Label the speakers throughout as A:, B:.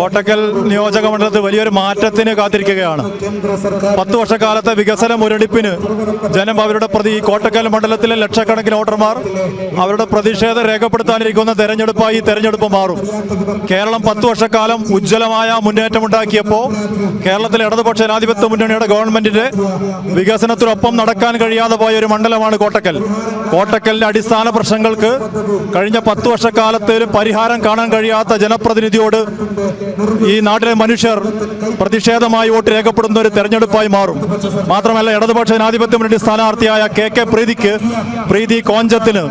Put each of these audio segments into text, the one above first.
A: കോട്ടക്കൽ നിയോജക മണ്ഡലത്തിൽ വലിയൊരു മാറ്റത്തിന് കാത്തിരിക്കുകയാണ്. 10 വർഷക്കാലത്തെ വികസന മുരടിപ്പിന് ജനം അവരുടെ കോട്ടക്കൽ മണ്ഡലത്തിലെ ലക്ഷക്കണക്കിന് വോട്ടർമാർ അവരുടെ പ്രതിഷേധം രേഖപ്പെടുത്താനിരിക്കുന്ന തെരഞ്ഞെടുപ്പായി തെരഞ്ഞെടുപ്പ് മാറും. കേരളം 10 വർഷക്കാലം ഉജ്ജ്വലമായ മുന്നേറ്റമുണ്ടാക്കിയപ്പോൾ കേരളത്തിലെ ഇടതുപക്ഷ ജനാധിപത്യ മുന്നണിയുടെ ഗവൺമെന്റിന്റെ വികസനത്തിനൊപ്പം നടക്കാൻ കഴിയാതെ പോയ ഒരു മണ്ഡലമാണ് കോട്ടക്കൽ. കോട്ടക്കലിന്റെ അടിസ്ഥാന പ്രശ്നങ്ങൾക്ക് കഴിഞ്ഞ 10 വർഷക്കാലത്തേലും പരിഹാരം കാണാൻ കഴിയാത്ത ജനപ്രതിനിധിയോട് ഈ നാട്ടിലെ മനുഷ്യർ പ്രതിഷേധമായി വോട്ട് രേഖപ്പെടുന്ന ഒരു തെരഞ്ഞെടുപ്പായി മാറും. മാത്രമല്ല, ഇടതുപക്ഷ ജനാധിപത്യ മുന്നണി സ്ഥാനാർത്ഥിയായ കെ പ്രീതി കോഞ്ചത്തിന്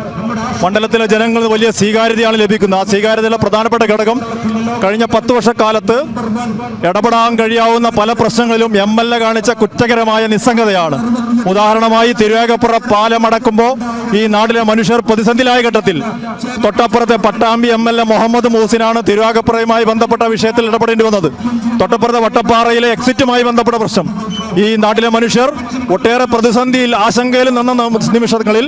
A: മണ്ഡലത്തിലെ ജനങ്ങൾ വലിയ സ്വീകാര്യതയാണ് ലഭിക്കുന്നത്. ആ സ്വീകാര്യതയിലെ പ്രധാനപ്പെട്ട ഘടകം കഴിഞ്ഞ 10 വർഷക്കാലത്ത് ഇടപെടാൻ കഴിയാവുന്ന പല പ്രശ്നങ്ങളിലും MLA കാണിച്ച കുറ്റകരമായ നിസ്സംഗതയാണ്. ഉദാഹരണമായി, തിരുവേഗപ്പുറ പാലമടക്കുമ്പോൾ ഈ നാട്ടിലെ മനുഷ്യർ പ്രതിസന്ധിയിലായ ഘട്ടത്തിൽ തൊട്ടപ്പുറത്തെ പട്ടാമ്പി MLA മുഹമ്മദ് മൂസിനാണ് തിരുവേഗപ്പുറയുമായി ബന്ധപ്പെട്ട വിഷയത്തിൽ ഇടപെടേണ്ടി വന്നത്. തൊട്ടപ്പുറത്തെ വട്ടപ്പാറയിലെ എക്സിറ്റുമായി ബന്ധപ്പെട്ട പ്രശ്നം ഈ നാട്ടിലെ മനുഷ്യർ ഒട്ടേറെ പ്രതിസന്ധിയിൽ ആശങ്കയിൽ നിന്ന നിമിഷങ്ങളിൽ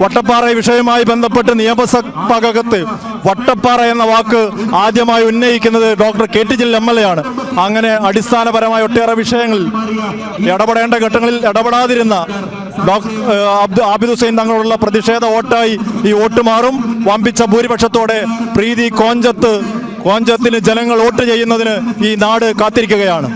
A: വട്ടപ്പാറ വിഷയവുമായി ബന്ധപ്പെട്ട് നിയമസഭകത്ത് വട്ടപ്പാറ എന്ന വാക്ക് ആദ്യമായി ഉന്നയിക്കുന്നത് ഡോക്ടർ KT ജലീൽ MLA ആണ്. അങ്ങനെ അടിസ്ഥാനപരമായ ഒട്ടേറെ വിഷയങ്ങളിൽ ഇടപെടേണ്ട ഘട്ടങ്ങളിൽ ഇടപെടാതിരുന്ന ആബിദ് ഹുസൈൻ തങ്ങളുള്ള പ്രതിഷേധ വോട്ടായി ഈ വോട്ട് മാറും. വമ്പിച്ച ഭൂരിപക്ഷത്തോടെ പ്രീതി കോഞ്ചത്തിന് ജനങ്ങൾ വോട്ട് ചെയ്യുന്നതിന് ഈ നാട് കാത്തിരിക്കുകയാണ്.